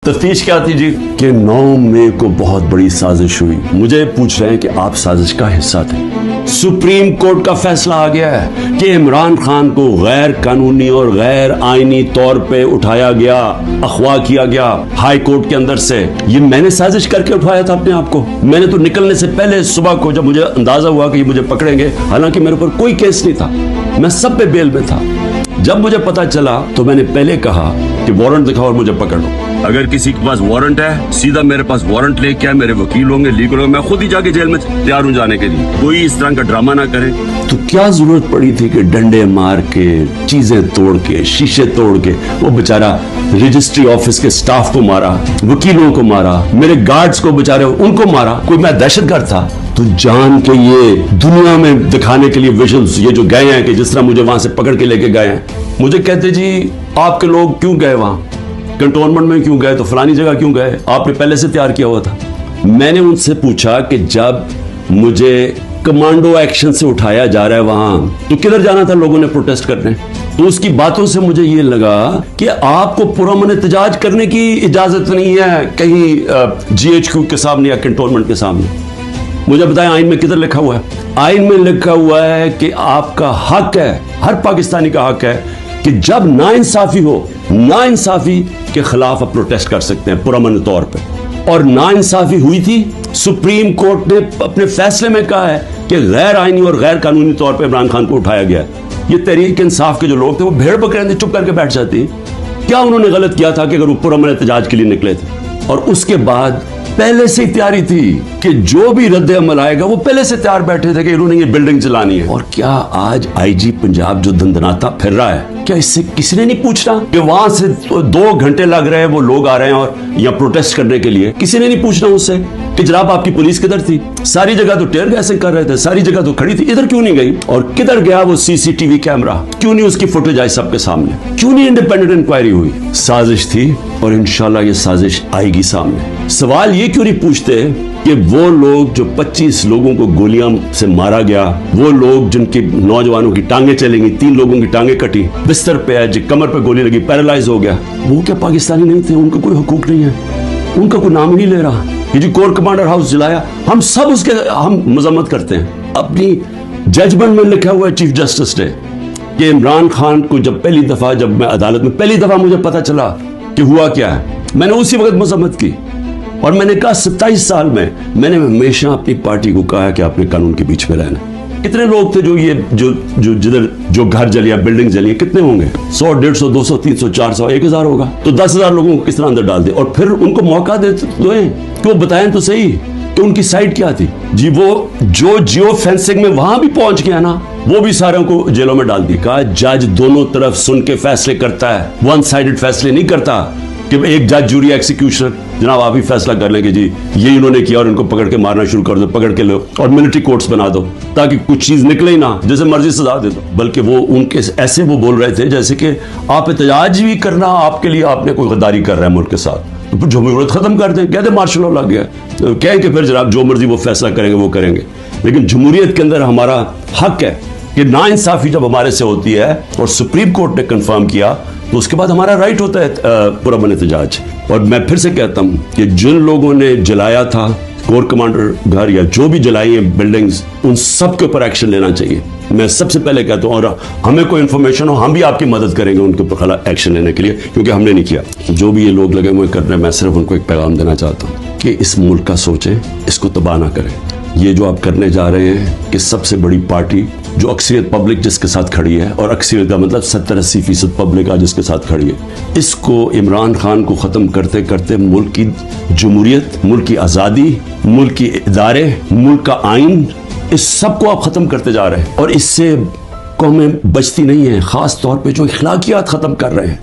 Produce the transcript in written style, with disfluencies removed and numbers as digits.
तफ्तीश क्या थी जी कि 9 मई को बहुत बड़ी साजिश हुई। मुझे पूछ रहे हैं कि आप साजिश का हिस्सा थे। सुप्रीम कोर्ट का फैसला आ गया है कि इमरान खान को गैर कानूनी और गैर आईनी तौर पे उठाया गया, अगवा किया गया हाई कोर्ट के अंदर से। ये मैंने साजिश करके उठाया था अपने आप को। मैंने तो निकलने से पहले सुबह को जब मुझे अंदाजा हुआ कि ये मुझे पकड़ेंगे, हालांकि मेरे ऊपर कोई केस नहीं था, मैं सब पे बेल में था। जब मुझे पता चला तो मैंने पहले कहा कि वारंट दिखाओ और मुझे पकड़ लो। अगर किसी के पास वारंट है, सीधा मेरे पास वारंट लेके आए, मेरे वकील होंगे, लीगल होंगे, मैं खुद ही जाके जेल में तैयार हूं जाने के लिए। कोई इस तरह का ड्रामा ना करे। तो क्या जरूरत पड़ी थी कि डंडे मार के, चीजें तोड़ के, शीशे तोड़ के वो बेचारा रजिस्ट्री ऑफिस के स्टाफ को मारा, वकीलों को मारा, मेरे गार्ड्स को बेचारे उनको मारा। कोई मैं दहशतगर्द था? तो जान के ये दुनिया में दिखाने के लिए विजुअल्स ये जो गए हैं कि जिस तरह मुझे वहां से पकड़ के लेके गए हैं, मुझे कहते जी आपके लोग क्यों गए वहां, कंटोनमेंट में क्यों गए, तो फलानी जगह क्यों गए, आपने पहले से तैयार किया हुआ था। मैंने उनसे पूछा कि जब मुझे कमांडो एक्शन से उठाया जा रहा है वहां, तो किधर जाना था लोगों ने प्रोटेस्ट करने? तो उसकी बातों से मुझे ये लगा कि आपको पुरअमन एहतजाज करने की इजाजत नहीं है कहीं GHQ के सामने या कंटोनमेंट के सामने। मुझे बताएं आइन में किधर लिखा हुआ है? आइन में लिखा हुआ है कि आपका हक है, हर पाकिस्तानी का हक है कि जब नाइंसाफी हो, नाइंसाफी के खिलाफ आप प्रोटेस्ट कर सकते हैं पुरअमन तौर पे। और नाइंसाफी हुई थी। सुप्रीम कोर्ट ने अपने फैसले में कहा है कि गैर आईनी और गैर कानूनी तौर पे इमरान खान को उठाया गया। ये तहरीक इंसाफ के जो लोग थे वो भेड़ बकरे चुप करके बैठ जाते। क्या उन्होंने गलत किया था कि अगर वो पुरअमन एहतजाज के लिए निकले थे? और उसके बाद पहले से ही तैयारी थी कि जो भी रद्द अमल आएगा वो पहले से तैयार बैठे थे कि इन्होंने ये बिल्डिंग चलानी है। और क्या आज IG पंजाब जो दंदनाता फिर रहा है, क्या इससे किसी ने नहीं पूछना कि वहां से 2 घंटे लग रहे हैं, वो लोग आ रहे हैं और यहाँ प्रोटेस्ट करने के लिए? किसी ने नहीं पूछना उससे कि जनाब आपकी पुलिस किधर थी? सारी जगह तो टेयर गैसिंग कर रहे थे, सारी जगह तो खड़ी थी, इधर क्यों नहीं गई? और किधर गया वो CCTV कैमरा? क्यों नहीं उसकी फुटेज आई सबके सामने? क्यों नहीं इंडिपेंडेंट इंक्वायरी हुई? साजिश थी और इंशाल्लाह ये साजिश आएगी सामने। सवाल ये क्यों नहीं पूछते कि वो लोग जो 25 लोगों को गोलियां से मारा गया, वो लोग जिनके नौजवानों की टांगे चलेंगी, 3 लोगों की टांगे कटी, बिस्तर पे है, कमर पे गोली लगी, पैरालाइज हो गया, वो क्या पाकिस्तानी नहीं थे? उनका कोई हुकूक नहीं है, उनका कोई नाम ही नहीं ले रहा। ये जो कोर कमांडर हाउस जलाया, हम सब उसके हम मजम्मत करते हैं। अपनी जजमेंट में लिखा हुआ है चीफ जस्टिस ने कि इमरान खान को जब पहली दफा, जब मैं अदालत में पहली दफा मुझे पता चला कि हुआ क्या है, मैंने उसी वक्त मजम्मत की। और मैंने कहा 27 साल में मैंने हमेशा अपनी पार्टी को कहा कि आपने कानून के बीच में रहना। कितने लोग थे जो ये जो जिधर जो घर जलिया, बिल्डिंग जली, कितने होंगे? 100, 150, 200, 300, 400, 1000 होगा। तो 10,000 लोगों को किस तरह अंदर डाल दे और फिर उनको मौका दे दो कि वो बताएं तो सही कि उनकी साइड क्या थी। जी वो जो जियो फेंसिंग में वहां भी पहुंच गया ना, वो भी सारों को जेलों में डाल दी। कहा जज दोनों तरफ सुन के फैसले करता है, वन साइडेड फैसले नहीं करता कि एक जज, जूरी, एक्सिक्यूशनर जनाब आप ही फैसला कर लेंगे जी ये इन्होंने किया और इनको पकड़ के मारना शुरू कर दो, पकड़ के लो और मिलिट्री कोर्ट्स बना दो ताकि कुछ चीज निकले ही ना, जैसे मर्जी सजा दे दो। बल्कि वो उनके ऐसे वो बोल रहे थे जैसे कि आप एहतजाज भी करना आपके लिए आपने कोई गद्दारी कर रहा है मुल्क के साथ, तो फिर जमहूरियत खत्म कर दें, कहते मार्शल लॉ लग गया, तो कहें कि फिर जनाब जो मर्जी वो फैसला करेंगे वो करेंगे। लेकिन जमहूरियत के अंदर हमारा हक है कि नाइंसाफी जब हमारे से होती है और सुप्रीम कोर्ट ने कंफर्म किया तो उसके बाद हमारा राइट होता है पुरअमन एहतजाज। और मैं फिर से कहता हूं कि जिन लोगों ने जलाया था कोर कमांडर घर या जो भी जलाई है बिल्डिंग्स, उन सब के ऊपर एक्शन लेना चाहिए। मैं सबसे पहले कहता हूं और हमें कोई इन्फॉर्मेशन हो हम भी आपकी मदद करेंगे उनके ऊपर एक्शन लेने के लिए, क्योंकि हमने नहीं किया। जो भी ये लोग लगे हुए करने, मैं सिर्फ उनको एक पैगाम देना चाहता हूँ कि इस मुल्क का सोचें, इसको तबाह ना करें। ये जो आप करने जा रहे हैं कि सबसे बड़ी पार्टी जो अक्सरियत पब्लिक जिसके साथ खड़ी है, और अक्सरियत का मतलब 70-80% पब्लिक आज जिसके साथ खड़ी है, इसको इमरान खान को ख़त्म करते करते मुल्क की जमहूरियत, मुल्क की आज़ादी, मुल्क की इदारे, मुल्क का आइन, इस सब को आप ख़त्म करते जा रहे हैं। और इससे कौमें बचती नहीं हैं, ख़ास तौर पे जो अखलाकियात ख़त्म कर रहे हैं।